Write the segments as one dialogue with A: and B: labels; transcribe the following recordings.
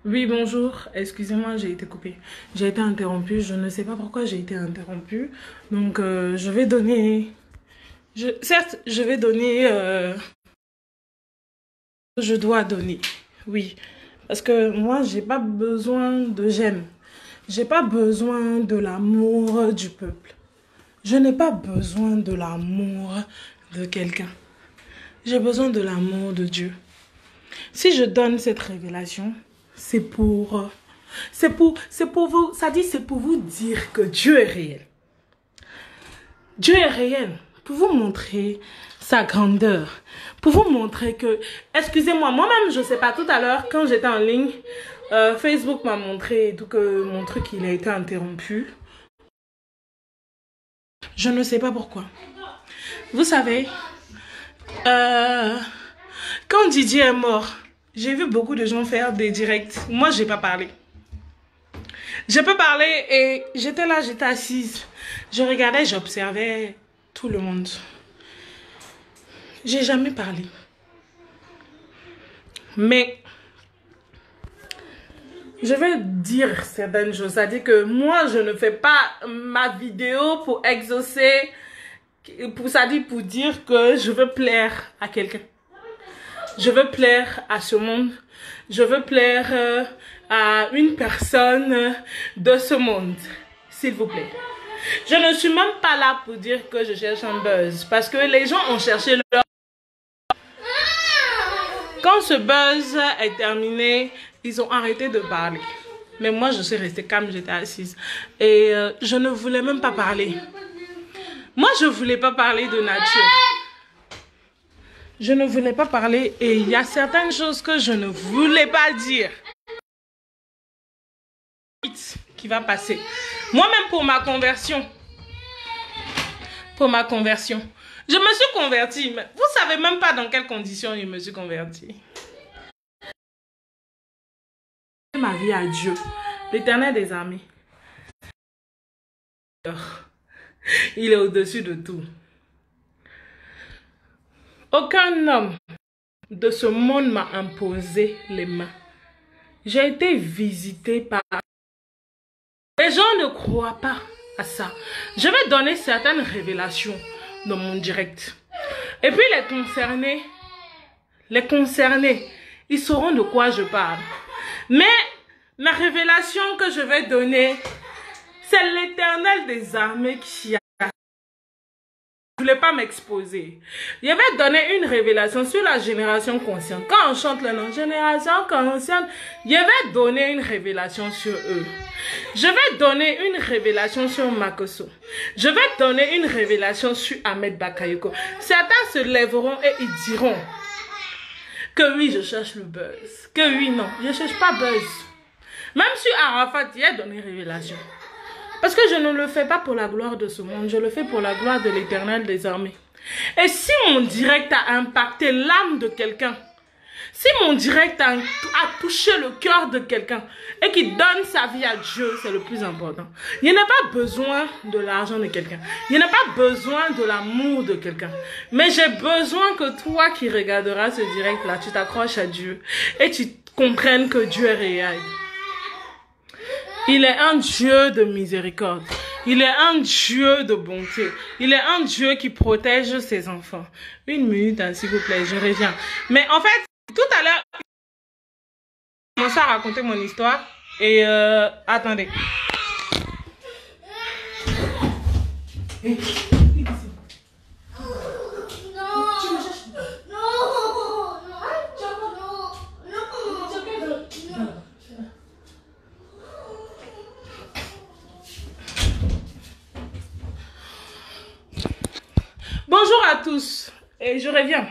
A: Oui, bonjour. Excusez-moi, j'ai été coupée. J'ai été interrompue. Je ne sais pas pourquoi j'ai été interrompue. Donc, je vais donner... Certes, je vais donner... je dois donner. Oui. Parce que moi, j'ai pas besoin de j'aime. J'ai pas besoin de l'amour du peuple. Je n'ai pas besoin de l'amour de quelqu'un. J'ai besoin de l'amour de Dieu. Si je donne cette révélation, c'est pour vous, ça dit c'est pour vous dire que Dieu est réel. Dieu est réel, pour vous montrer sa grandeur, pour vous montrer que, excusez-moi, moi-même, je sais pas, tout à l'heure, quand j'étais en ligne, Facebook m'a montré et tout que mon truc, il a été interrompu. Je ne sais pas pourquoi. Vous savez, quand Didier est mort, j'ai vu beaucoup de gens faire des directs. Moi, j'ai pas parlé. J'ai pas parlé et j'étais là, j'étais assise. Je regardais, j'observais tout le monde. J'ai jamais parlé. Mais je vais dire certaines choses. C'est-à-dire que moi, je ne fais pas ma vidéo pour exaucer, pour dire que je veux plaire à quelqu'un. Je veux plaire à ce monde. Je veux plaire à une personne de ce monde. S'il vous plaît. Je ne suis même pas là pour dire que je cherche un buzz. Parce que les gens ont cherché leur... Quand ce buzz est terminé, ils ont arrêté de parler. Mais moi, je suis restée calme, j'étais assise. Et je ne voulais même pas parler. Moi, je ne voulais pas parler de nature. Je ne voulais pas parler et il y a certaines choses que je ne voulais pas dire. Qui va passer. Moi-même pour ma conversion. Je me suis convertie. Mais vous ne savez même pas dans quelles conditions je me suis convertie. Ma vie à Dieu, l'Éternel des armées. Il est au-dessus de tout. Aucun homme de ce monde m'a imposé les mains. J'ai été visitée par... Les gens ne croient pas à ça. Je vais donner certaines révélations dans mon direct. Et puis les concernés, ils sauront de quoi je parle. Mais la révélation que je vais donner, c'est l'Éternel des armées qui a... Je ne voulais pas m'exposer. Je vais donner une révélation sur la génération consciente. Quand on chante le nom génération consciente, je vais donner une révélation sur eux. Je vais donner une révélation sur Makoso. Je vais donner une révélation sur Ahmed Bakayoko. Certains se lèveront et ils diront que oui, je cherche le buzz. Que oui, non, je ne cherche pas buzz. Même sur Arafat, il a donné révélation. Parce que je ne le fais pas pour la gloire de ce monde, je le fais pour la gloire de l'Éternel des armées. Et si mon direct a impacté l'âme de quelqu'un, si mon direct a touché le cœur de quelqu'un et qu'il donne sa vie à Dieu, c'est le plus important. Il n'y a pas besoin de l'argent de quelqu'un. Il n'y a pas besoin de l'amour de quelqu'un. Mais j'ai besoin que toi qui regarderas ce direct-là, tu t'accroches à Dieu et tu comprennes que Dieu est réel. Il est un Dieu de miséricorde. Il est un Dieu de bonté. Il est un Dieu qui protège ses enfants. Une minute, hein, s'il vous plaît, je reviens. Mais en fait, tout à l'heure, j'ai commencé à raconter mon histoire. Et attendez. Bonjour à tous, et je reviens.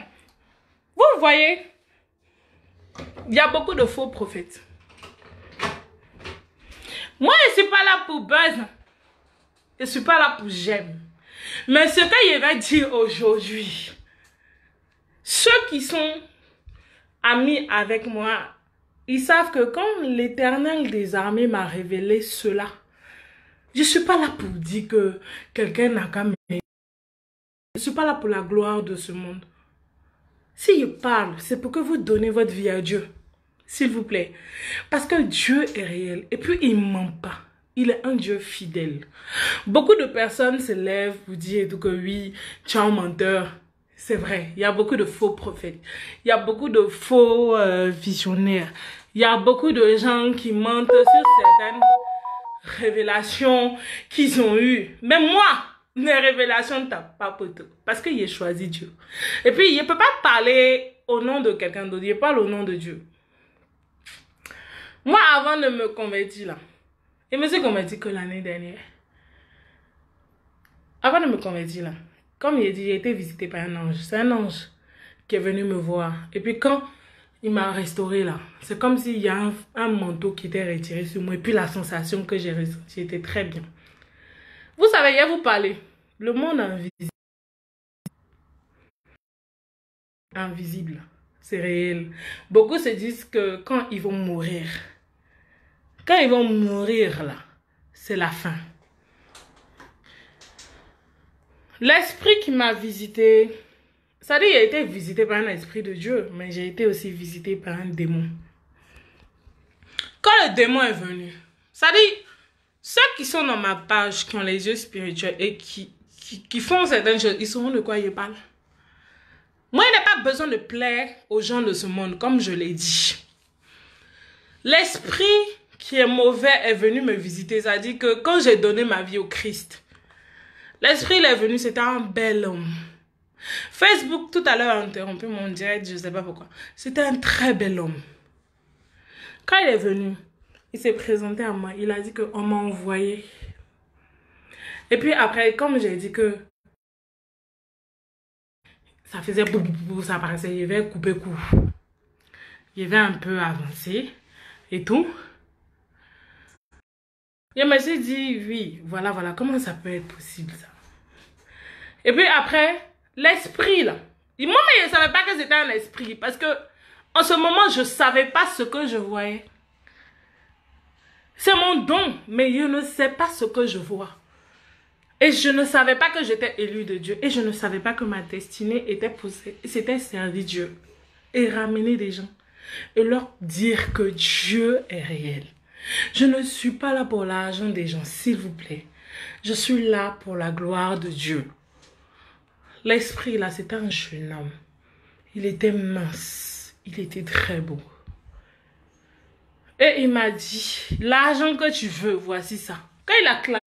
A: Vous voyez, il y a beaucoup de faux prophètes. Moi, je ne suis pas là pour buzz. Je ne suis pas là pour j'aime. Mais ce que je vais dire aujourd'hui, ceux qui sont amis avec moi, ils savent que quand l'Éternel des armées m'a révélé cela, je ne suis pas là pour dire que quelqu'un n'a qu'à me... Je ne suis pas là pour la gloire de ce monde. Si je parle, c'est pour que vous donnez votre vie à Dieu. S'il vous plaît. Parce que Dieu est réel. Et puis, il ne ment pas. Il est un Dieu fidèle. Beaucoup de personnes se lèvent pour dire que oui, tu es un menteur. C'est vrai. Il y a beaucoup de faux prophètes. Il y a beaucoup de faux visionnaires. Il y a beaucoup de gens qui mentent sur certaines révélations qu'ils ont eues. Mais moi, mes révélations ne tapent pas pour tout. Parce que j'ai choisi Dieu. Et puis, je ne peux pas parler au nom de quelqu'un d'autre. Je parle au nom de Dieu. Moi, avant de me convertir là, je me suis converti que l'année dernière. Avant de me convertir là, comme il a dit, j'ai été visité par un ange. C'est un ange qui est venu me voir. Et puis quand il m'a restauré là, c'est comme s'il y a un manteau qui était retiré sur moi. Et puis la sensation que j'ai ressentie était très bien. Vous savez, je vais vous parler. Le monde invisible, c'est réel. Beaucoup se disent que quand ils vont mourir, là, c'est la fin. L'esprit qui m'a visité, ça dit, j'ai été visité par un esprit de Dieu, mais j'ai été aussi visité par un démon. Quand le démon est venu, ça dit, ceux qui sont dans ma page, qui ont les yeux spirituels et qui font certaines choses, ils sauront de quoi je parle. Moi, il n'a pas besoin de plaire aux gens de ce monde, comme je l'ai dit. L'esprit qui est mauvais est venu me visiter. Ça dit que quand j'ai donné ma vie au Christ, l'esprit il est venu, c'était un bel homme. Facebook, tout à l'heure, a interrompu mon direct, je ne sais pas pourquoi. C'était un très bel homme. Quand il est venu, il s'est présenté à moi. Il a dit qu'on m'a envoyé. Et puis après, comme j'ai dit que ça faisait bou, bou, bou, ça paraissait, il avait coupé coup. Il avait un peu avancé et tout. Et je me suis dit, oui, voilà, comment ça peut être possible ça? Et puis après, l'esprit là. Moi, je ne savais pas que c'était un esprit. Parce que en ce moment, je ne savais pas ce que je voyais. C'est mon don, mais je ne sais pas ce que je vois. Et je ne savais pas que j'étais élue de Dieu. Et je ne savais pas que ma destinée était poussée. C'était servir Dieu. Et ramener des gens. Et leur dire que Dieu est réel. Je ne suis pas là pour l'argent des gens, s'il vous plaît. Je suis là pour la gloire de Dieu. L'esprit là, c'était un jeune homme. Il était mince. Il était très beau. Et il m'a dit, l'argent que tu veux, voici ça. Quand il a claqué,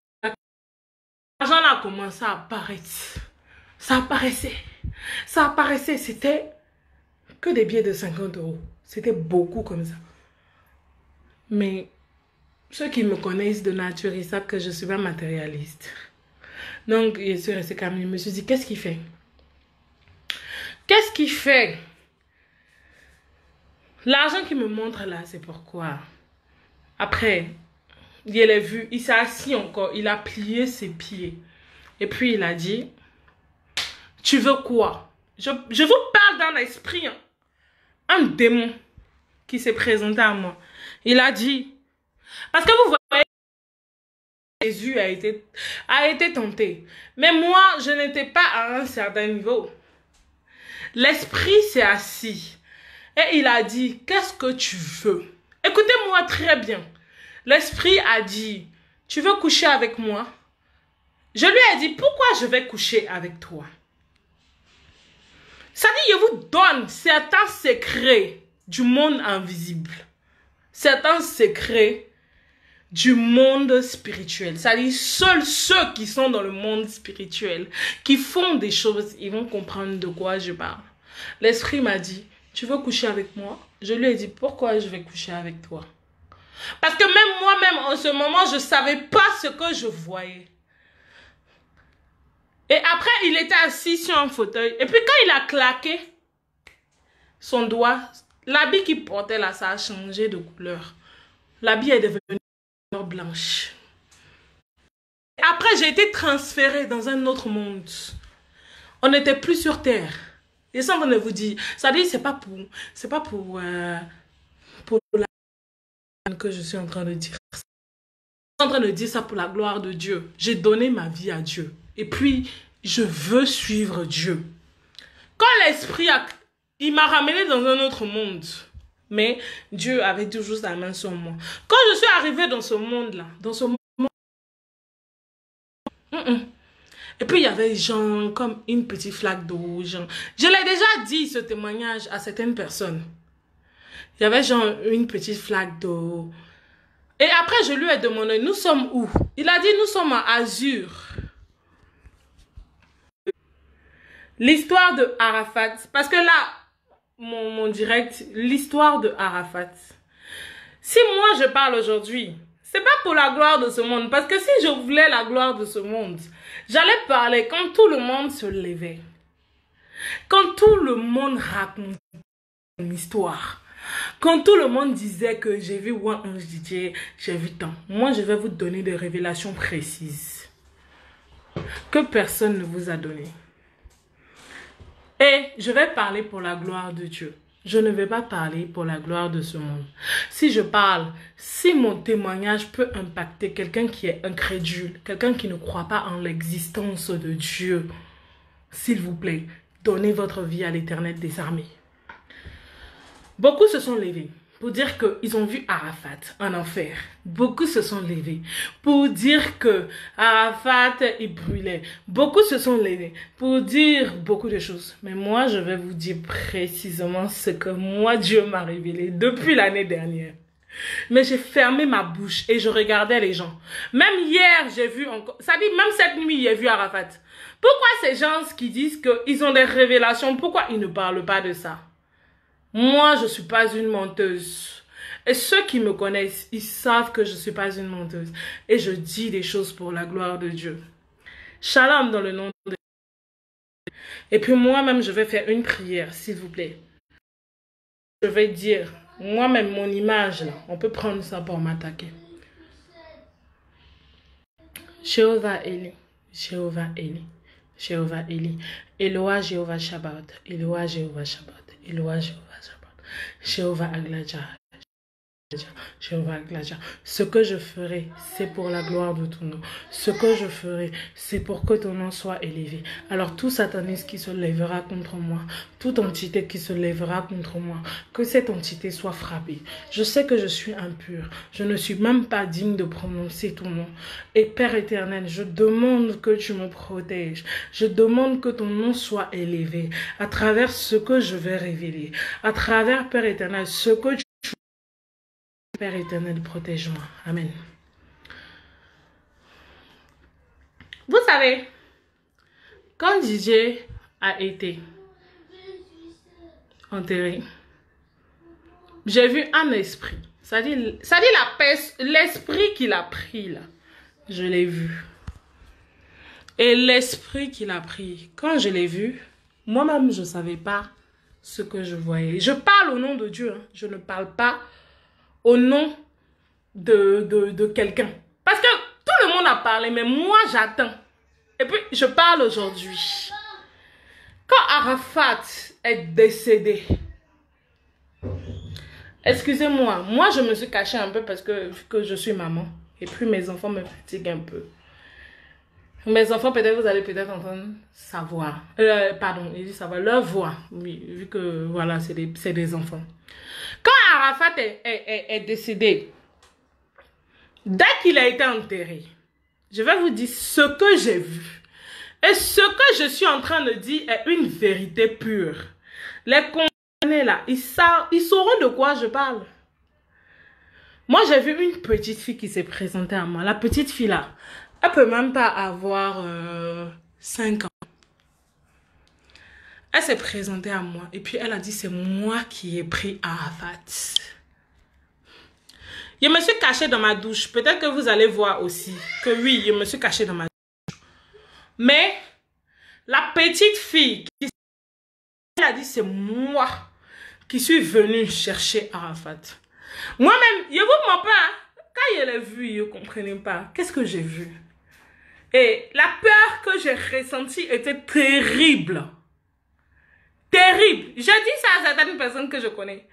A: l'argent a commencé à apparaître. Ça apparaissait. C'était que des billets de 50 €. C'était beaucoup comme ça. Mais ceux qui me connaissent de nature, ils savent que je ne suis pas matérialiste. Donc, je suis restée calme. Je me suis dit, qu'est-ce qu'il fait? Qu'est-ce qu'il fait? L'argent qu'il me montre là, c'est pourquoi. Après, je l'ai vu, il s'est assis encore, il a plié ses pieds. Et puis, il a dit, tu veux quoi? Je vous parle d'un esprit, hein. Un démon qui s'est présenté à moi. Il a dit, parce que vous voyez, Jésus a été tenté. Mais moi, je n'étais pas à un certain niveau. L'esprit s'est assis. Et il a dit, qu'est-ce que tu veux? Écoutez-moi très bien. L'esprit a dit, tu veux coucher avec moi? Je lui ai dit, pourquoi je vais coucher avec toi? Ça dit, je vous donne certains secrets du monde invisible. Certains secrets du monde spirituel. Ça dit, seuls ceux qui sont dans le monde spirituel, qui font des choses, ils vont comprendre de quoi je parle. L'esprit m'a dit, tu veux coucher avec moi? Je lui ai dit, pourquoi je vais coucher avec toi? Parce que même moi-même, en ce moment, je ne savais pas ce que je voyais. Et après, il était assis sur un fauteuil. Et puis quand il a claqué son doigt, l'habit qu'il portait là, ça a changé de couleur. L'habit est devenu blanche. Et après, j'ai été transférée dans un autre monde. On n'était plus sur terre. Et ça, on vous dit, ça dit, c'est pas pour la que je suis en train de dire. Je suis en train de dire ça pour la gloire de Dieu. J'ai donné ma vie à Dieu. Et puis, je veux suivre Dieu. Quand l'esprit il m'a ramené dans un autre monde. Mais Dieu avait toujours sa main sur moi. Quand je suis arrivée dans ce monde-là, dans ce monde, et puis il y avait genre comme une petite flaque d'eau. Je l'ai déjà dit ce témoignage à certaines personnes. Il y avait genre une petite flaque d'eau. Et après je lui ai demandé, nous sommes où? Il a dit, nous sommes à Azur. L'histoire de Arafat. Parce que là, mon direct, l'histoire de Arafat. Si moi je parle aujourd'hui, c'est pas pour la gloire de ce monde. Parce que si je voulais la gloire de ce monde, j'allais parler quand tout le monde se levait. Quand tout le monde racontait une histoire. Quand tout le monde disait que j'ai vu One Ange DJ, j'ai vu tant. Moi, je vais vous donner des révélations précises. Que personne ne vous a donné. Et je vais parler pour la gloire de Dieu. Je ne vais pas parler pour la gloire de ce monde. Si je parle, si mon témoignage peut impacter quelqu'un qui est incrédule, quelqu'un qui ne croit pas en l'existence de Dieu, s'il vous plaît, donnez votre vie à l'Éternel des armées. Beaucoup se sont levés pour dire qu'ils ont vu Arafat en enfer. Beaucoup se sont levés pour dire que Arafat, il brûlait. Beaucoup se sont levés pour dire beaucoup de choses. Mais moi, je vais vous dire précisément ce que moi, Dieu m'a révélé depuis l'année dernière. Mais j'ai fermé ma bouche et je regardais les gens. Même hier, j'ai vu encore... Ça dit, même cette nuit, j'ai vu Arafat. Pourquoi ces gens qui disent qu'ils ont des révélations, pourquoi ils ne parlent pas de ça? Moi, je ne suis pas une menteuse. Et ceux qui me connaissent, ils savent que je ne suis pas une menteuse. Et je dis des choses pour la gloire de Dieu. Shalom dans le nom de Dieu. Et puis moi-même, je vais faire une prière, s'il vous plaît. Je vais dire, moi-même, mon image, là, on peut prendre ça pour m'attaquer. Jéhovah Eli, Jéhovah Eli, Jéhovah Eli. Eloa Jéhovah Shabbat, Eloa Jéhovah Shabbat, Eloa Jéhovah. Jéhovah Aglaja, Jéhovah Aglaja. Ce que je ferai, c'est pour la gloire de ton nom. Ce que je ferai, c'est pour que ton nom soit élevé. Alors tout satanisme qui se lèvera contre moi, toute entité qui se lèvera contre moi, que cette entité soit frappée. Je sais que je suis impure. Je ne suis même pas digne de prononcer ton nom. Et Père éternel, je demande que tu me protèges. Je demande que ton nom soit élevé à travers ce que je vais révéler. À travers, Père éternel, ce que tu... Père éternel, protège-moi. Amen. Vous savez, quand DJ a été enterré, j'ai vu un esprit. Ça dit l'esprit qu'il a pris là. Je l'ai vu. Et l'esprit qu'il a pris, quand je l'ai vu, moi-même, je ne savais pas ce que je voyais. Je parle au nom de Dieu. Hein. Je ne parle pas au nom de quelqu'un. Parce que tout le monde a parlé, mais moi, j'attends. Et puis, je parle aujourd'hui. Quand Arafat est décédé, excusez-moi, moi, je me suis cachée un peu parce que je suis maman. Et puis, mes enfants me fatiguent un peu. Mes enfants, peut-être, vous allez peut-être entendre sa voix. Pardon, il dit sa voix, leur voix. Oui, vu que, voilà, c'est des enfants. Quand Arafat est décédé, dès qu'il a été enterré, je vais vous dire ce que j'ai vu. Et ce que je suis en train de dire est une vérité pure. Les condamnés là, ils sauront de quoi je parle. Moi, j'ai vu une petite fille qui s'est présentée à moi. La petite fille là, elle peut même pas avoir 5 ans. Elle s'est présentée à moi et puis elle a dit c'est moi qui ai pris Arafat. Je me suis cachée dans ma douche. Peut-être que vous allez voir aussi que oui, je me suis cachée dans ma douche. Mais la petite fille qui a dit c'est moi qui suis venue chercher Arafat. Moi-même, je vous mens pas. Quand je l'ai vu, je ne comprenais pas. Qu'est-ce que j'ai vu? Et la peur que j'ai ressentie était terrible. Terrible. J'ai dit ça à certaines personnes que je connais.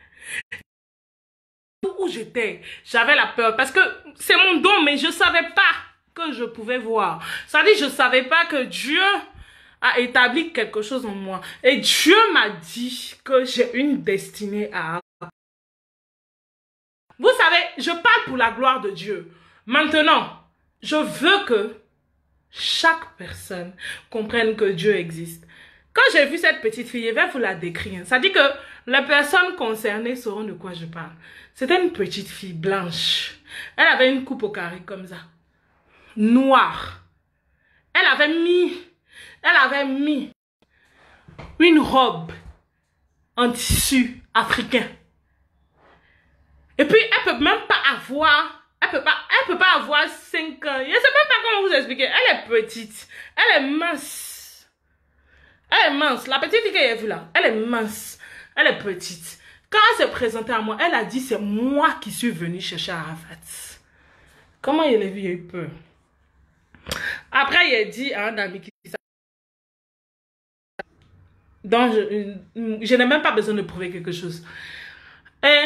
A: Où j'étais, j'avais la peur parce que c'est mon don, mais je ne savais pas que je pouvais voir. Ça dit, je ne savais pas que Dieu a établi quelque chose en moi. Et Dieu m'a dit que j'ai une destinée à Vous savez, je parle pour la gloire de Dieu. Maintenant, je veux que chaque personne comprenne que Dieu existe. Quand j'ai vu cette petite fille, je vais vous la décrire. Ça dit que les personnes concernées sauront de quoi je parle. C'était une petite fille blanche. Elle avait une coupe au carré comme ça. Noire. Elle avait mis une robe en tissu africain. Et puis, elle peut même pas avoir, elle peut pas avoir 5 ans. Je ne sais même pas comment vous expliquer. Elle est petite. Elle est mince. Elle est mince. La petite fille que j'ai vue là, elle est mince. Elle est petite. Quand elle s'est présentée à moi, elle a dit c'est moi qui suis venue chercher Arafat. Comment il a vu, il a eu peur. Après, il a dit à un ami qui donc, je n'ai même pas besoin de prouver quelque chose. Et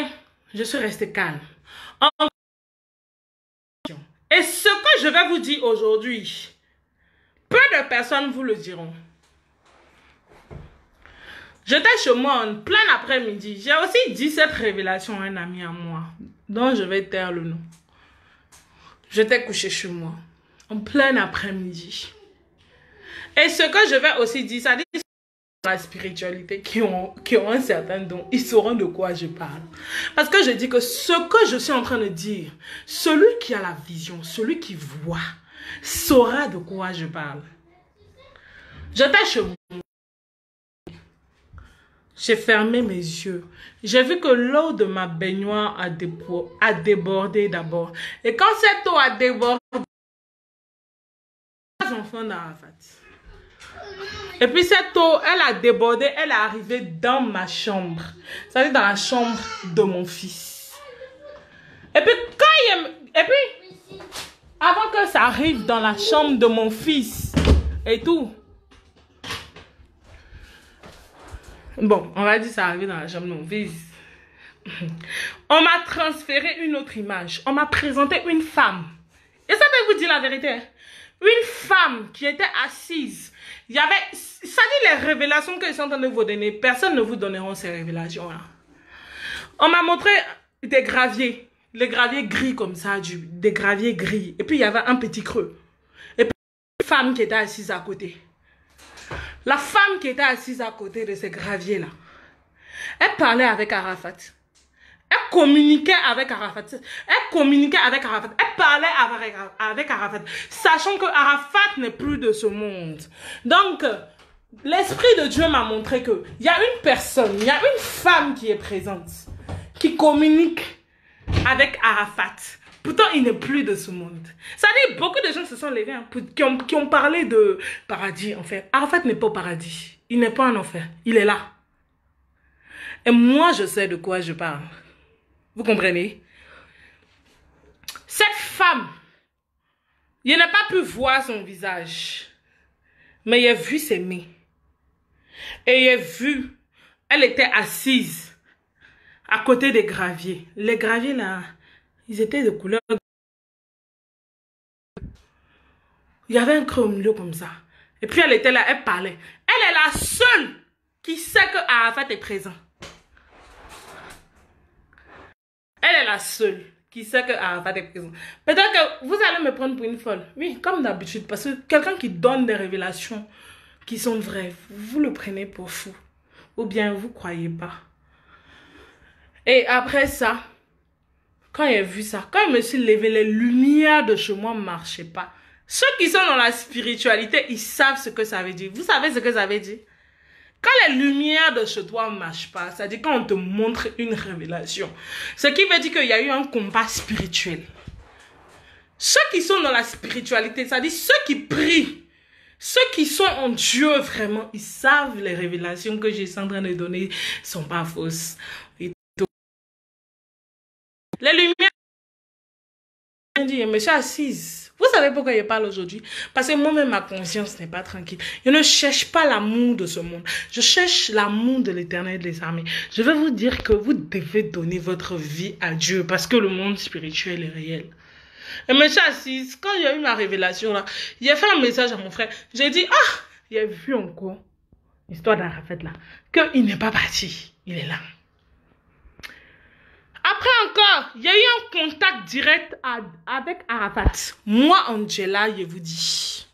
A: je suis restée calme. Et ce que je vais vous dire aujourd'hui, peu de personnes vous le diront. J'étais chez moi en plein après-midi. J'ai aussi dit cette révélation à un ami à moi, dont je vais taire le nom. J'étais couchée chez moi, en plein après-midi. Et ce que je vais aussi dire, ça dit la spiritualité qui ont un certain don, ils sauront de quoi je parle. Parce que je dis que ce que je suis en train de dire, celui qui a la vision, celui qui voit, saura de quoi je parle. J'étais chez moi. J'ai fermé mes yeux. J'ai vu que l'eau de ma baignoire a débordé d'abord. Et quand cette eau a débordé, les enfants d'Arafat. Et puis cette eau, elle a débordé, elle est arrivée dans ma chambre. C'est-à-dire dans la chambre de mon fils. Et puis, avant que ça arrive dans la chambre de mon fils et tout. Bon, on va dire ça arrive dans la chambre de mon fils. On m'a transféré une autre image. On m'a présenté une femme. Et ça peut vous dire la vérité. Une femme qui était assise. Il y avait, ça dit les révélations que je suis en train de vous donner. Personne ne vous donnera ces révélations-là. On m'a montré des graviers. Les graviers gris comme ça, des graviers gris. Et puis il y avait un petit creux. Et puis une femme qui était assise à côté. La femme qui était assise à côté de ces graviers-là, elle parlait avec Arafat. Elle communiquait avec Arafat. Elle parlait avec Arafat. Sachant que Arafat n'est plus de ce monde. Donc, l'Esprit de Dieu m'a montré qu'il y a une personne, il y a une femme qui est présente, qui communique avec Arafat. Pourtant, il n'est plus de ce monde. Ça dit, beaucoup de gens se sont levés qui ont parlé de paradis, en fait. Arafat n'est pas au paradis. Il n'est pas en enfer. Il est là. Et moi, je sais de quoi je parle. Vous comprenez? Cette femme, je n'ai pas pu voir son visage. Mais j'ai vu ses mains. Et j'ai vu, elle était assise à côté des graviers. Les graviers là, ils étaient de couleur. Il y avait un creux au milieu comme ça. Et puis elle était là, elle parlait. Elle est la seule qui sait que Arafat est présent. Elle est la seule qui sait que Arafat est présent. Peut-être que vous allez me prendre pour une folle. Oui, comme d'habitude. Parce que quelqu'un qui donne des révélations qui sont vraies, vous le prenez pour fou. Ou bien vous ne croyez pas. Et après ça, quand j'ai vu ça, quand je me suis levé, les lumières de chez moi ne marchaient pas. Ceux qui sont dans la spiritualité, ils savent ce que ça veut dire. Vous savez ce que ça veut dire? Quand les lumières de chez toi ne marchent pas, c'est-à-dire quand on te montre une révélation, ce qui veut dire qu'il y a eu un combat spirituel. Ceux qui sont dans la spiritualité, c'est-à-dire ceux qui prient, ceux qui sont en Dieu vraiment, ils savent les révélations que je suis en train de donner ne sont pas fausses. Les lumières, je me suis assise. Vous savez pourquoi je parle aujourd'hui? Parce que moi-même, ma conscience n'est pas tranquille. Je ne cherche pas l'amour de ce monde. Je cherche l'amour de l'Éternel des armées. Je vais vous dire que vous devez donner votre vie à Dieu parce que le monde spirituel est réel. Et je me suis assise. Quand j'ai eu ma révélation là, j'ai fait un message à mon frère. J'ai dit, ah, j'ai vu encore l'histoire d'Arafat là, qu'il n'est pas parti. Il est là. Après encore, il y a eu un contact direct avec Arafat. Moi, Angela, je vous dis,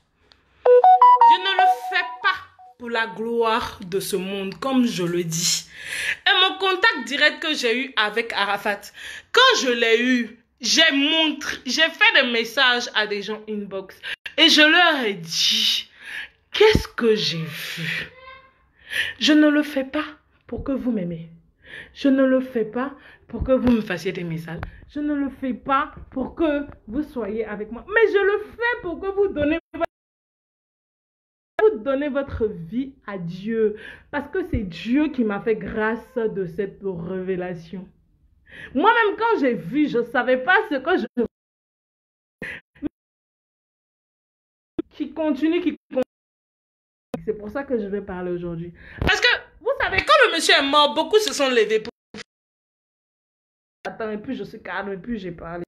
A: je ne le fais pas pour la gloire de ce monde, comme je le dis. Et mon contact direct que j'ai eu avec Arafat, quand je l'ai eu, j'ai fait des messages à des gens inbox et je leur ai dit, qu'est-ce que j'ai vu? Je ne le fais pas pour que vous m'aimez. Je ne le fais pas pour que vous me fassiez des messages. Je ne le fais pas pour que vous soyez avec moi. Mais je le fais pour que vous donnez votre vie à Dieu. Parce que c'est Dieu qui m'a fait grâce de cette révélation. Moi-même, quand j'ai vu, je ne savais pas ce que je... Qui continue. C'est pour ça que je vais parler aujourd'hui. Parce que, vous savez, quand le monsieur est mort, beaucoup se sont levés pour... Attends, et puis je suis calme, et puis j'ai parlé.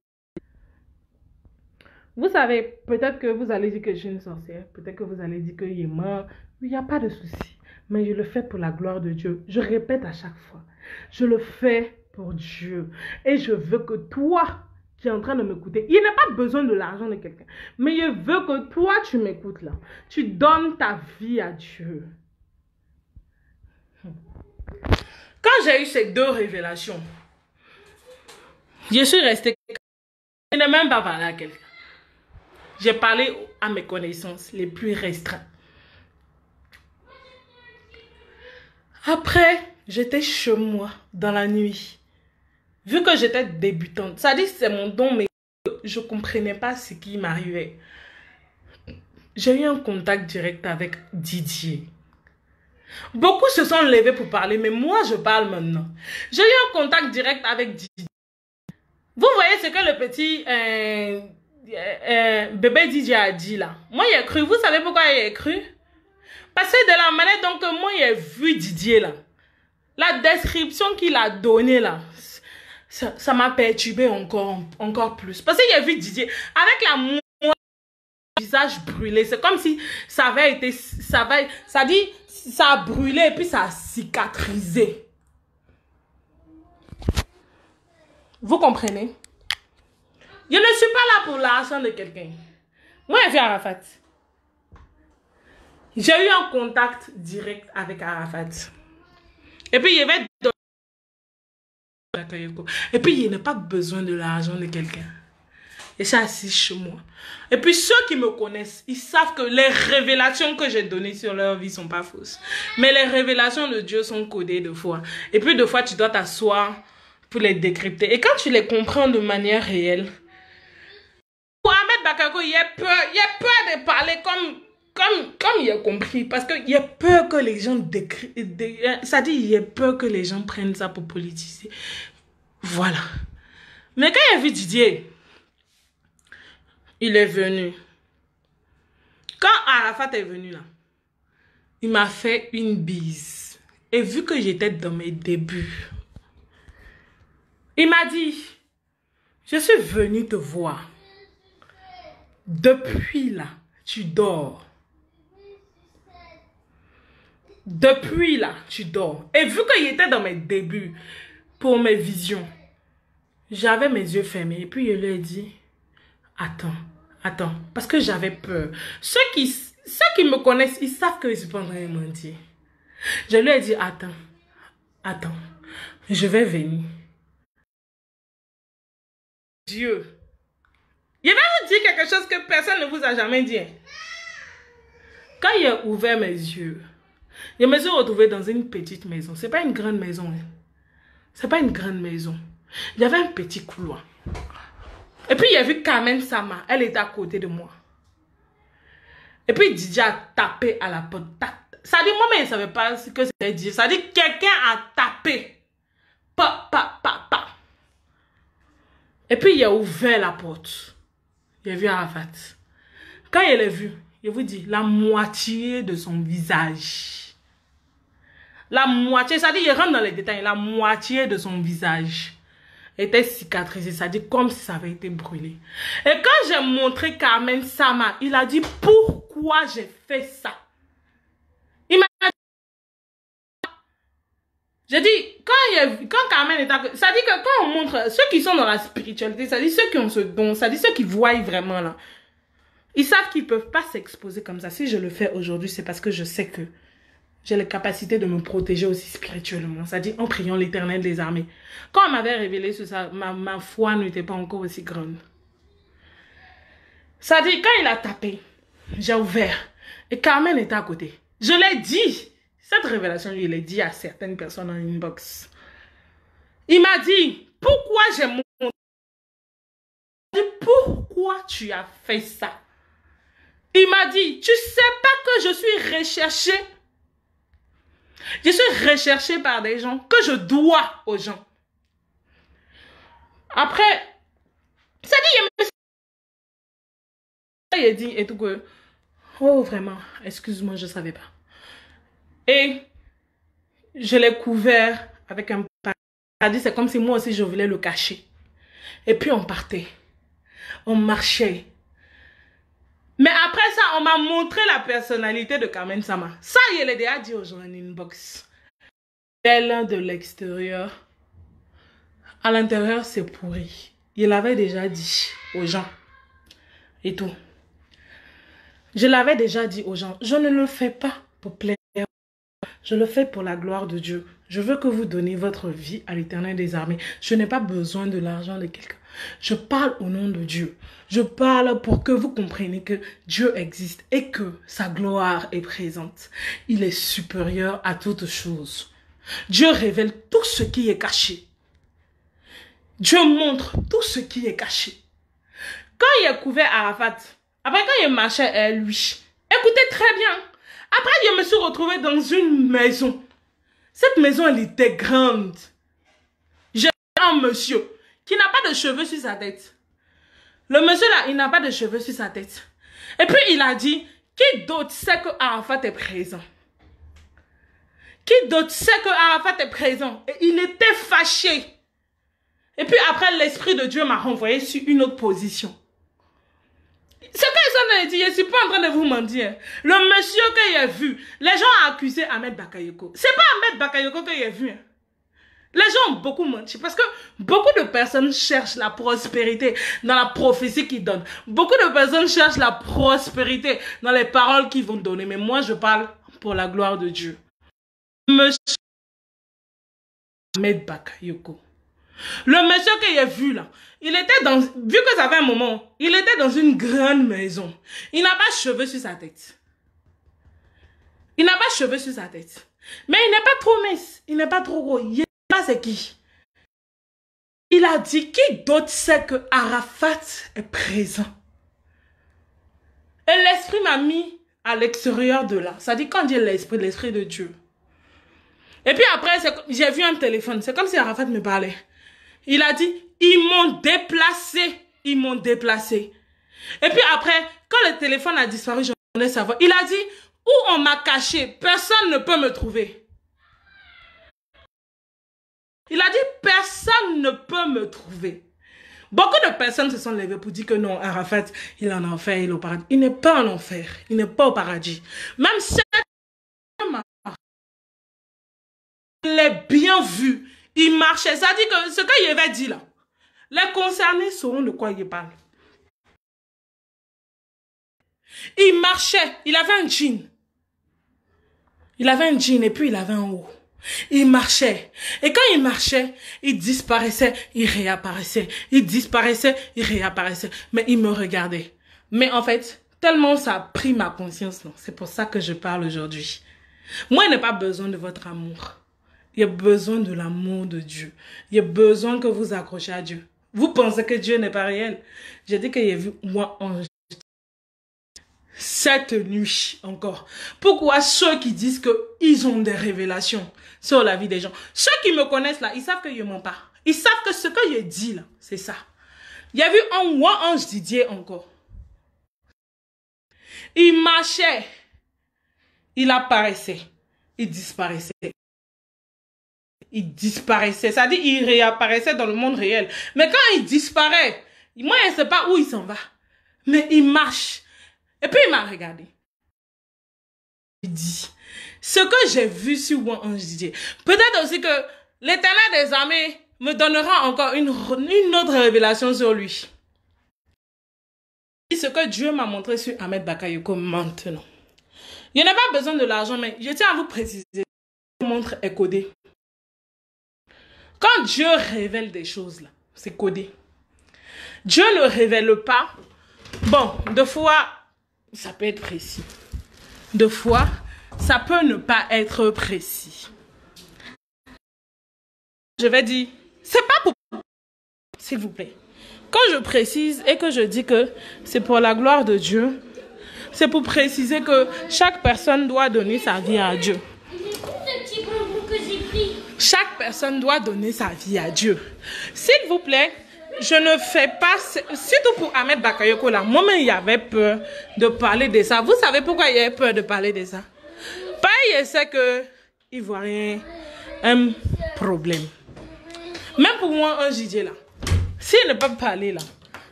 A: Vous savez, peut-être que vous allez dire que je suis une sorcière. Peut-être que vous allez dire qu'il est mort. Il n'y a pas de souci. Mais je le fais pour la gloire de Dieu. Je répète à chaque fois. Je le fais pour Dieu. Et je veux que toi, qui es en train de m'écouter, il n'a pas besoin de l'argent de quelqu'un. Mais je veux que toi, tu m'écoutes là. Tu donnes ta vie à Dieu. Quand j'ai eu ces deux révélations, je suis restée. Je n'ai même pas parlé à quelqu'un. J'ai parlé à mes connaissances les plus restreintes. Après, j'étais chez moi dans la nuit. Vu que j'étais débutante, ça dit que c'est mon don, mais je ne comprenais pas ce qui m'arrivait. J'ai eu un contact direct avec Didier. Beaucoup se sont levés pour parler, mais moi je parle maintenant. J'ai eu un contact direct avec Didier. Vous voyez ce que le petit bébé Didier a dit là. Moi j'ai cru. Vous savez pourquoi j'ai cru? Parce que de la manière dont moi j'ai vu Didier là, la description qu'il a donnée là, ça m'a perturbé encore plus. Parce que j'ai vu Didier avec la moitié du visage brûlé. C'est comme si ça avait été, ça a brûlé et puis ça a cicatrisé. Vous comprenez? Je ne suis pas là pour l'argent de quelqu'un. Moi, j'ai vu Arafat. J'ai eu un contact direct avec Arafat. Et puis, il y avait... Et puis, il n'a pas besoin de l'argent de quelqu'un. Et c'est assis chez moi. Et puis, ceux qui me connaissent, ils savent que les révélations que j'ai données sur leur vie ne sont pas fausses. Mais les révélations de Dieu sont codées de foi. Et puis, de fois, tu dois t'asseoir pour les décrypter. Et quand tu les comprends de manière réelle, pour Ahmed Bakayoko, il a peur de parler comme il a compris. Parce qu'il a peur que les gens ça dit, il a peur que les gens prennent ça pour politiser. Voilà. Mais quand il a vu Didier, il est venu. Quand Arafat est venu là, il m'a fait une bise. Et vu que j'étais dans mes débuts, il m'a dit, je suis venu te voir. Depuis là, tu dors. Depuis là, tu dors. Et vu qu'il était dans mes débuts, pour mes visions, j'avais mes yeux fermés. Et puis, je lui ai dit, attends. Parce que j'avais peur. Ceux qui me connaissent, ils savent que je ne suis pas en train de mentir. Je lui ai dit, attends. Je vais venir. Dieu. Je vais vous dire quelque chose que personne ne vous a jamais dit. Quand il a ouvert mes yeux, je me suis retrouvée dans une petite maison. Ce n'est pas une grande maison. C'est pas une grande maison. Il y avait un petit couloir. Et puis il y a vu Carmen Sama. Elle était à côté de moi. Et puis Didier a tapé à la porte. Ça dit, moi-même, je ne savais pas ce que c'était dire. Ça dit, quelqu'un a tapé. Pa. Et puis il a ouvert la porte. Il a vu Arafat. Quand il l'a vu, je vous dis, la moitié de son visage. La moitié, ça dit, il rentre dans les détails, la moitié de son visage était cicatrisé, ça dit comme si ça avait été brûlé. Et quand j'ai montré Carmen Sama, il a dit, pourquoi j'ai fait ça? Il m'a dit, j'ai dit, quand Carmen est à côté, ça dit que quand on montre ceux qui sont dans la spiritualité, ça dit ceux qui ont ce don, ça dit ceux qui voient vraiment là. Ils savent qu'ils ne peuvent pas s'exposer comme ça. Si je le fais aujourd'hui, c'est parce que je sais que j'ai la capacité de me protéger aussi spirituellement. C'est-à-dire en priant l'Éternel des armées. Quand on m'avait révélé sur ça, ma foi n'était pas encore aussi grande. C'est-à-dire quand il a tapé, j'ai ouvert. Et Carmen était à côté. Je l'ai dit. Cette révélation, je l'ai dit à certaines personnes en inbox. Il m'a dit, pourquoi j'ai montré? Pourquoi tu as fait ça? Il m'a dit, tu sais pas que je suis recherchée? Je suis recherchée par des gens que je dois aux gens. Après, ça dit, il a dit et tout que, oh vraiment, excuse-moi, je ne savais pas. Et je l'ai couvert avec un paradis, c'est comme si moi aussi je voulais le cacher. Et puis on partait, on marchait. Mais après ça, on m'a montré la personnalité de Carmen Sama. Ça, il l'a déjà dit aux gens en inbox. Elle de l'extérieur, à l'intérieur, c'est pourri. Il l'avait déjà dit aux gens et tout. Je l'avais déjà dit aux gens, je ne le fais pas pour plaire. Je le fais pour la gloire de Dieu. Je veux que vous donniez votre vie à l'Éternel des armées. Je n'ai pas besoin de l'argent de quelqu'un. Je parle au nom de Dieu. Je parle pour que vous compreniez que Dieu existe et que sa gloire est présente. Il est supérieur à toutes choses. Dieu révèle tout ce qui est caché. Dieu montre tout ce qui est caché. Quand il a couvert Arafat, après quand il marchait à lui, écoutez très bien. Après, je me suis retrouvée dans une maison. Cette maison, elle était grande. J'ai un monsieur qui n'a pas de cheveux sur sa tête. Le monsieur là, il n'a pas de cheveux sur sa tête. Et puis, il a dit, qui d'autre sait que Arafat est présent? Qui d'autre sait que Arafat est présent? Et il était fâché. Et puis après, l'Esprit de Dieu m'a renvoyé sur une autre position. Ce qu'ils sont dit, je ne suis pas en train de vous mentir. Le monsieur que j'ai vu, les gens ont accusé Ahmed Bakayoko. Ce n'est pas Ahmed Bakayoko que j'ai vu. Les gens ont beaucoup menti parce que beaucoup de personnes cherchent la prospérité dans la prophétie qu'ils donnent. Beaucoup de personnes cherchent la prospérité dans les paroles qu'ils vont donner. Mais moi, je parle pour la gloire de Dieu. Monsieur Ahmed Bakayoko. Le monsieur que j'ai vu là, il était dans, vu que ça fait un moment, il était dans une grande maison. Il n'a pas de cheveux sur sa tête. Il n'a pas de cheveux sur sa tête. Mais il n'est pas trop mince, il n'est pas trop gros. Il ne sait pas c'est qui. Il a dit, qui d'autre sait que Arafat est présent? Et l'esprit m'a mis à l'extérieur de là. Ça dit quand dit l'esprit de Dieu. Et puis après, j'ai vu un téléphone. C'est comme si Arafat me parlait. Il a dit, ils m'ont déplacé. Ils m'ont déplacé. Et puis après, quand le téléphone a disparu, j'entendais sa voix. Il a dit, où on m'a caché, personne ne peut me trouver. Il a dit, personne ne peut me trouver. Beaucoup de personnes se sont levées pour dire que non, Arafat, il est en enfer, il est au paradis. Il n'est pas en enfer, il n'est pas au paradis. Même si il est bien vu. Il marchait. Ça dit que ce qu'il avait dit là, les concernés sauront de quoi il parle. Il marchait. Il avait un jean. Il avait un jean et puis il avait un haut. Il marchait. Et quand il marchait, il disparaissait, il réapparaissait. Il disparaissait, il réapparaissait. Mais il me regardait. Mais en fait, tellement ça a pris ma conscience. C'est pour ça que je parle aujourd'hui. Moi, je n'ai pas besoin de votre amour. Il y a besoin de l'amour de Dieu. Il y a besoin que vous accrochez à Dieu. Vous pensez que Dieu n'est pas réel? J'ai dit qu'il y a vu moi en cette nuit encore. Pourquoi ceux qui disent qu'ils ont des révélations sur la vie des gens? Ceux qui me connaissent là, ils savent que je ne mens pas. Ils savent que ce que je dis là, c'est ça. Il y a vu un moi ange Didier encore. Il marchait. Il apparaissait. Il disparaissait. Il disparaissait. Ça dit, il réapparaissait dans le monde réel. Mais quand il disparaît, moi, je ne sais pas où il s'en va. Mais il marche. Et puis, il m'a regardé. Il dit, ce que j'ai vu sur moi, Ange Didier, peut-être aussi que l'Éternel des armées me donnera encore une autre révélation sur lui. Ce que Dieu m'a montré sur Ahmed Bakayoko maintenant. Il n'y a pas besoin de l'argent, mais je tiens à vous préciser. La montre est codée. Quand Dieu révèle des choses, là, c'est codé. Dieu ne révèle pas. Bon, deux fois, ça peut être précis. Deux fois, ça peut ne pas être précis. Je vais dire, c'est pas pour... S'il vous plaît. Quand je précise et que je dis que c'est pour la gloire de Dieu, c'est pour préciser que chaque personne doit donner sa vie à Dieu. Chaque personne doit donner sa vie à Dieu. S'il vous plaît, je ne fais pas... Surtout pour Ahmed Bakayoko, là, moi-même, il avait peur de parler de ça. Vous savez pourquoi il avait peur de parler de ça? Pareil, c'est que Ivoirien un problème. Même pour moi, un JJ, là, s'il ne peut pas parler, là,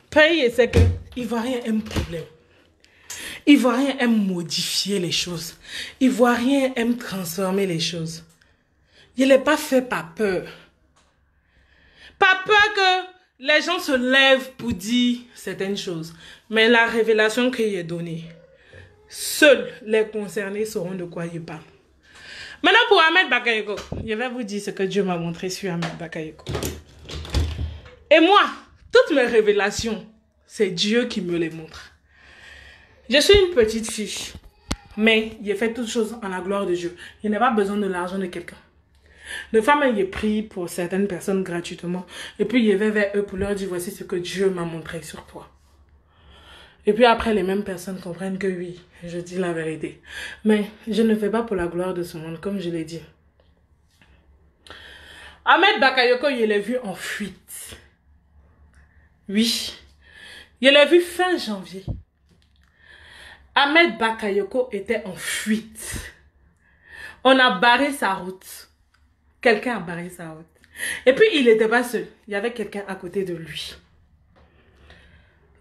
A: pareil, c'est que Ivoirien a un problème. Ivoirien aime modifier les choses. Ivoirien aime transformer les choses. Il n'est pas fait par peur. Pas peur que les gens se lèvent pour dire certaines choses. Mais la révélation qu'il est donnée, seuls les concernés sauront de quoi il parle. Maintenant pour Ahmed Bakayoko, je vais vous dire ce que Dieu m'a montré sur Ahmed Bakayoko. Et moi, toutes mes révélations, c'est Dieu qui me les montre. Je suis une petite fille, mais j'ai fait toutes choses en la gloire de Dieu. Je n'ai pas besoin de l'argent de quelqu'un. De femmes, j'ai pris pour certaines personnes gratuitement. Et puis, je vais vers eux pour leur dire, voici ce que Dieu m'a montré sur toi. Et puis après, les mêmes personnes comprennent que oui, je dis la vérité. Mais je ne fais pas pour la gloire de ce monde, comme je l'ai dit. Ahmed Bakayoko, je l'ai vu en fuite. Oui. Je l'ai vu fin janvier. Ahmed Bakayoko était en fuite. On a barré sa route. Quelqu'un a barré sa route. Et puis, il n'était pas seul. Il y avait quelqu'un à côté de lui.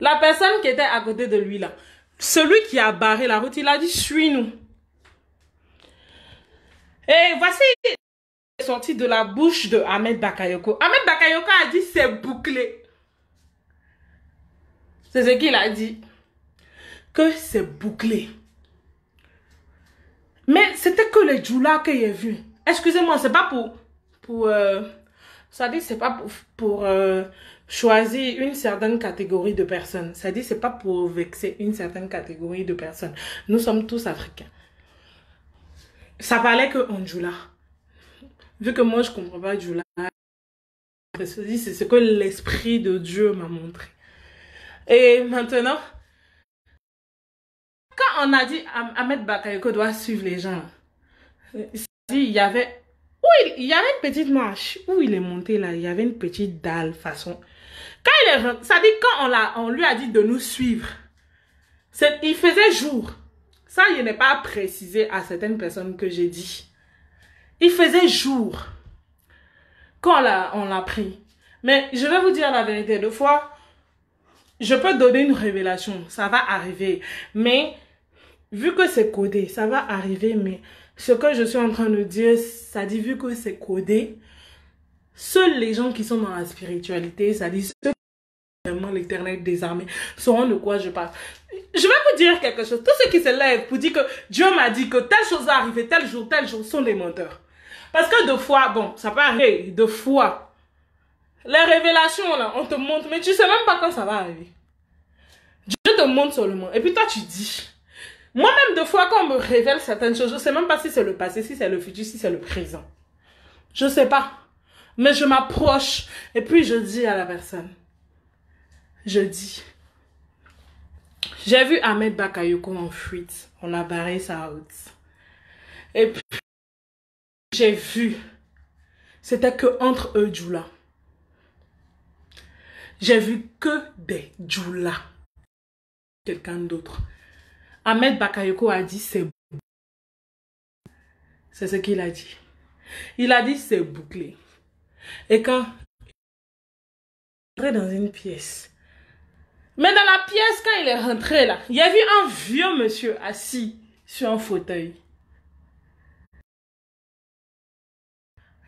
A: La personne qui était à côté de lui, là, celui qui a barré la route, il a dit, suis-nous. Et voici sorti de la bouche de Ahmed Bakayoko. Ahmed Bakayoko a dit, c'est bouclé. C'est ce qu'il a dit. Que c'est bouclé. Mais c'était que les djoulas que j'ai vus. Excusez-moi, c'est pas ça dit c'est pas pour choisir une certaine catégorie de personnes. Ça dit c'est pas pour vexer une certaine catégorie de personnes. Nous sommes tous africains. Ça parlait que en djoula. Vu que moi je comprends pas djoula, c'est ce que l'esprit de Dieu m'a montré. Et maintenant, quand on a dit Ahmed Bakayoko doit suivre les gens, il y avait une petite marche où il est monté là, il y avait une petite dalle façon. Quand il est rentré, ça dit quand on lui a dit de nous suivre, il faisait jour. Ça, je n'ai pas précisé à certaines personnes que j'ai dit. Il faisait jour quand on l'a pris. Mais je vais vous dire la vérité, des fois, je peux donner une révélation, ça va arriver. Mais vu que c'est codé, ça va arriver, mais ce que je suis en train de dire, ça dit vu que c'est codé, seuls les gens qui sont dans la spiritualité, ça dit ceux qui sont vraiment l'Éternel des armées, sauront de quoi je parle. Je vais vous dire quelque chose. Tous ceux qui se lèvent pour dire que Dieu m'a dit que telle chose va arriver, tel jour, sont des menteurs. Parce que deux fois, bon, ça peut arriver, deux fois. Les révélations, là, on te montre, mais tu sais même pas quand ça va arriver. Dieu te montre seulement. Et puis toi, tu dis... Moi-même, deux fois, quand on me révèle certaines choses, je ne sais même pas si c'est le passé, si c'est le futur, si c'est le présent. Je ne sais pas. Mais je m'approche et puis je dis à la personne. Je dis. J'ai vu Ahmed Bakayoko en fuite. On a barré sa route. Et puis, j'ai vu. C'était que entre eux, djoula. J'ai vu que des djoulas. Quelqu'un d'autre. Ahmed Bakayoko a dit c'est bouclé. C'est ce qu'il a dit. Il a dit c'est bouclé. Et quand il est rentré dans une pièce. Mais dans la pièce, quand il est rentré là, il y a vu un vieux monsieur assis sur un fauteuil.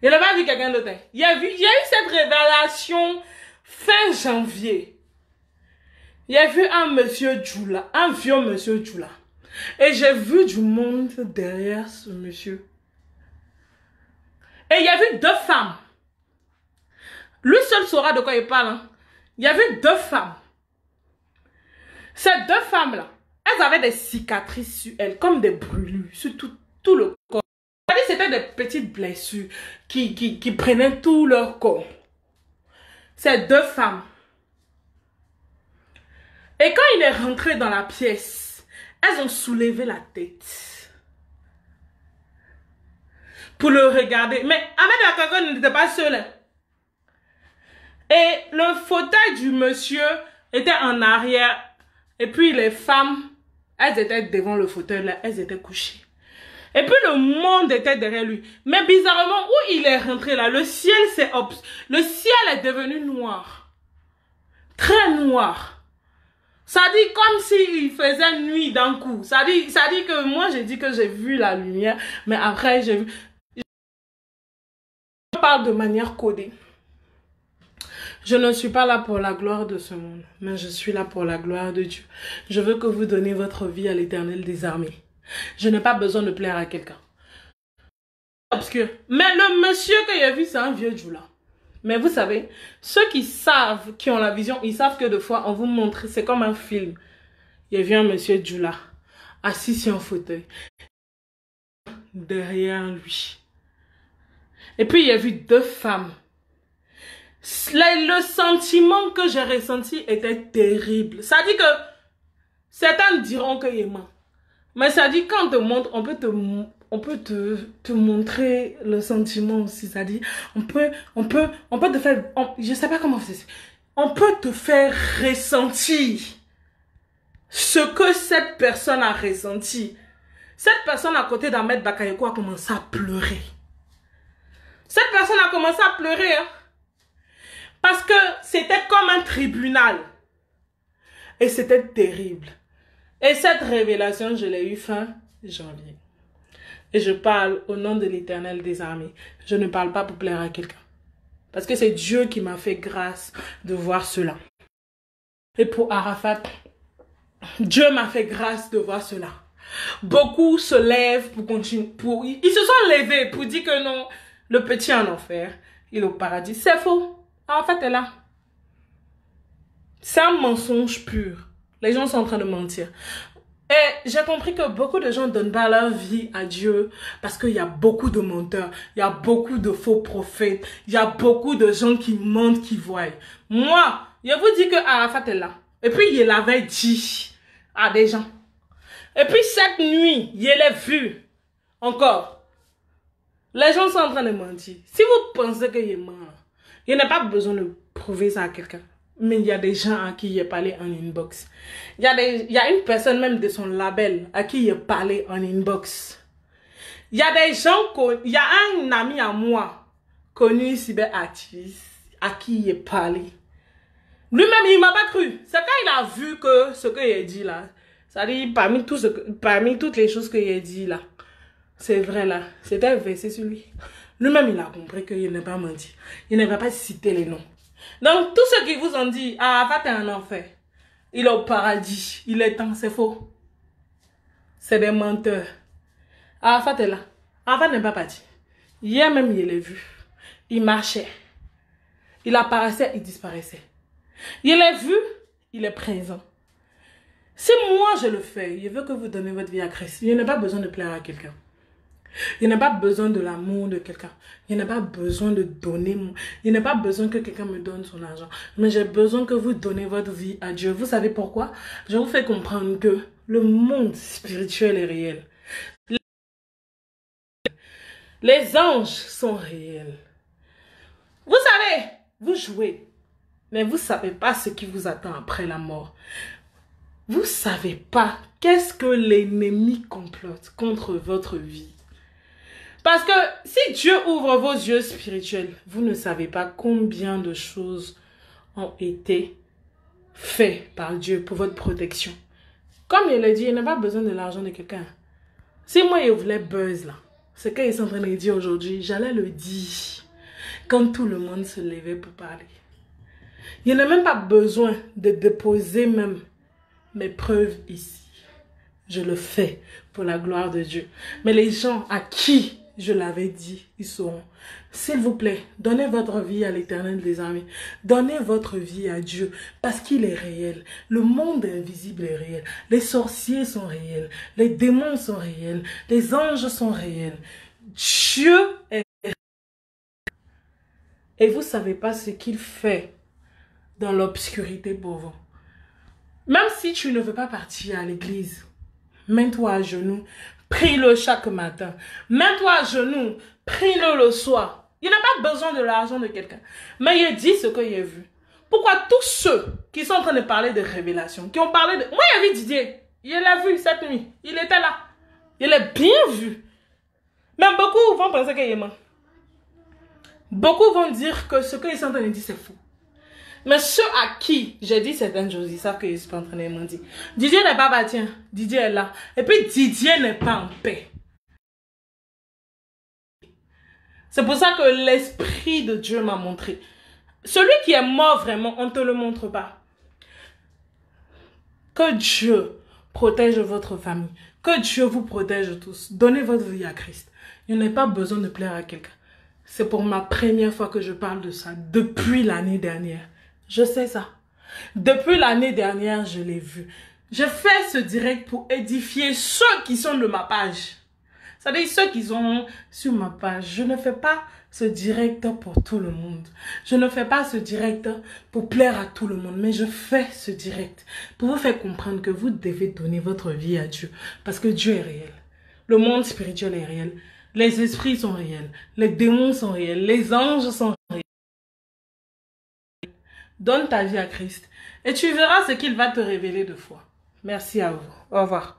A: Je n'ai pas vu quelqu'un d'autre. Il y a eu cette révélation fin janvier. Il y a vu un monsieur Djoula, un vieux monsieur Djoula. Et j'ai vu du monde derrière ce monsieur. Et il y a vu 2 femmes. Lui seul saura de quoi il parle. Hein. Il y a vu 2 femmes. Ces 2 femmes-là, elles avaient des cicatrices sur elles, comme des brûlures, sur tout le corps. C'était des petites blessures qui prenaient tout leur corps. Ces 2 femmes. Et quand il est rentré dans la pièce, elles ont soulevé la tête pour le regarder. Mais Ahmed Akako n'était pas seul. Et le fauteuil du monsieur était en arrière. Et puis les femmes, elles étaient devant le fauteuil là, elles étaient couchées. Et puis le monde était derrière lui. Mais bizarrement, où il est rentré là, le ciel est devenu noir. Très noir. Ça dit comme s'il faisait nuit d'un coup. Ça dit que moi j'ai dit que j'ai vu la lumière. Mais après j'ai vu... Je parle de manière codée. Je ne suis pas là pour la gloire de ce monde, mais je suis là pour la gloire de Dieu. Je veux que vous donniez votre vie à l'Éternel des armées. Je n'ai pas besoin de plaire à quelqu'un. Obscur. Mais le monsieur que j'ai vu, c'est un vieux Djoula. Mais vous savez, ceux qui savent, qui ont la vision, ils savent que des fois, on vous montre, c'est comme un film. Il y a vu un monsieur Djoula, assis sur un fauteuil. Derrière lui. Et puis, il y a vu 2 femmes. Le sentiment que j'ai ressenti était terrible. Ça dit que certains diront qu'il est mort. Mais ça dit quand on te montre, on peut te montrer le sentiment aussi. Ça dit, on peut te faire, je sais pas comment c'est. On peut te faire ressentir ce que cette personne a ressenti. Cette personne à côté d'Ahmed Bakayoko a commencé à pleurer. Cette personne a commencé à pleurer, hein. Parce que c'était comme un tribunal. Et c'était terrible. Et cette révélation, je l'ai eue fin janvier. Et je parle au nom de l'Éternel des armées. Je ne parle pas pour plaire à quelqu'un. Parce que c'est Dieu qui m'a fait grâce de voir cela. Et pour Arafat, Dieu m'a fait grâce de voir cela. Beaucoup se lèvent pour continuer. Ils se sont levés pour dire que non, le petit en enfer, il est au paradis. C'est faux. Arafat est là. C'est un mensonge pur. Les gens sont en train de mentir. Et j'ai compris que beaucoup de gens ne donnent pas leur vie à Dieu parce qu'il y a beaucoup de menteurs, il y a beaucoup de faux prophètes, il y a beaucoup de gens qui mentent, qui voient. Moi, je vous dis que Arafat est là. Et puis, il l'avait dit à des gens. Et puis, cette nuit, il l'a vu encore. Les gens sont en train de mentir. Si vous pensez qu'il est mort, il n'a pas besoin de prouver ça à quelqu'un. Mais il y a des gens à qui il a parlé en inbox. Il y a une personne même de son label à qui il a parlé en inbox. Il y a des gens, il y a un ami à moi, connu cyberactiviste, à qui il a parlé. Lui-même, il ne m'a pas cru. C'est quand il a vu que ce qu'il a dit là, c'est-à-dire parmi toutes les choses qu'il a dit là, c'est vrai là, c'était versé sur lui. Lui-même, il a compris qu'il n'a pas menti. Il ne va pas citer les noms. Donc, tous ceux qui vous ont dit, Arafat est en enfer, il est au paradis, il est temps, c'est faux. C'est des menteurs. Arafat est là. Arafat n'est pas parti. Hier même, il l'a vu. Il marchait. Il apparaissait, il disparaissait. Il l'a vu, il est présent. Si moi je le fais, je veux que vous donnez votre vie à Christ. Je n'ai pas besoin de plaire à quelqu'un. Je n'ai pas besoin de l'amour de quelqu'un. Je n'ai pas besoin de donner. Je n'ai pas besoin que quelqu'un me donne son argent. Mais j'ai besoin que vous donnez votre vie à Dieu. Vous savez pourquoi? Je vous fais comprendre que le monde spirituel est réel. Les anges sont réels. Vous savez, vous jouez. Mais vous ne savez pas ce qui vous attend après la mort. Vous ne savez pas qu'est-ce que l'ennemi complote contre votre vie. Parce que si Dieu ouvre vos yeux spirituels, vous ne savez pas combien de choses ont été faites par Dieu pour votre protection. Comme il l'a dit, il n'a pas besoin de l'argent de quelqu'un. Si moi, je voulais buzz là, Ce qu'ils sont en train de dire aujourd'hui, j'allais le dire quand tout le monde se levait pour parler. Il n'y a même pas besoin de déposer même mes preuves ici. Je le fais pour la gloire de Dieu. Mais les gens à qui je l'avais dit, ils sauront. S'il vous plaît, donnez votre vie à l'Éternel des armées. Donnez votre vie à Dieu parce qu'il est réel. Le monde invisible est réel. Les sorciers sont réels. Les démons sont réels. Les anges sont réels. Dieu est réel. Et vous ne savez pas ce qu'il fait dans l'obscurité pour vous. Même si tu ne veux pas partir à l'église, mets-toi à genoux, prie-le chaque matin. Mets-toi à genoux, prie-le le soir. Il n'a pas besoin de l'argent de quelqu'un. Mais il dit ce qu'il a vu. Pourquoi tous ceux qui sont en train de parler de révélation, qui ont parlé de... Moi, il y avait Didier. Il l'a vu cette nuit. Il était là. Il l'a bien vu. Mais beaucoup vont penser qu'il est mort. Beaucoup vont dire que ce qu'ils sont en train de dire, c'est faux. Mais ceux à qui j'ai dit certaines choses, ils savent que je ne suis pas en train de mentir. Didier n'est pas bâti, Didier est là. Et puis Didier n'est pas en paix. C'est pour ça que l'Esprit de Dieu m'a montré. Celui qui est mort vraiment, on ne te le montre pas. Que Dieu protège votre famille. Que Dieu vous protège tous. Donnez votre vie à Christ. Il n'y a pas besoin de plaire à quelqu'un. C'est pour ma première fois que je parle de ça. Depuis l'année dernière. Je sais ça. Depuis l'année dernière, je l'ai vu. Je fais ce direct pour édifier ceux qui sont de ma page. C'est-à-dire ceux qui sont sur ma page. Je ne fais pas ce direct pour tout le monde. Je ne fais pas ce direct pour plaire à tout le monde. Mais je fais ce direct pour vous faire comprendre que vous devez donner votre vie à Dieu. Parce que Dieu est réel. Le monde spirituel est réel. Les esprits sont réels. Les démons sont réels. Les anges sont réels. Donne ta vie à Christ et tu verras ce qu'il va te révéler de foi. Merci à vous. Au revoir.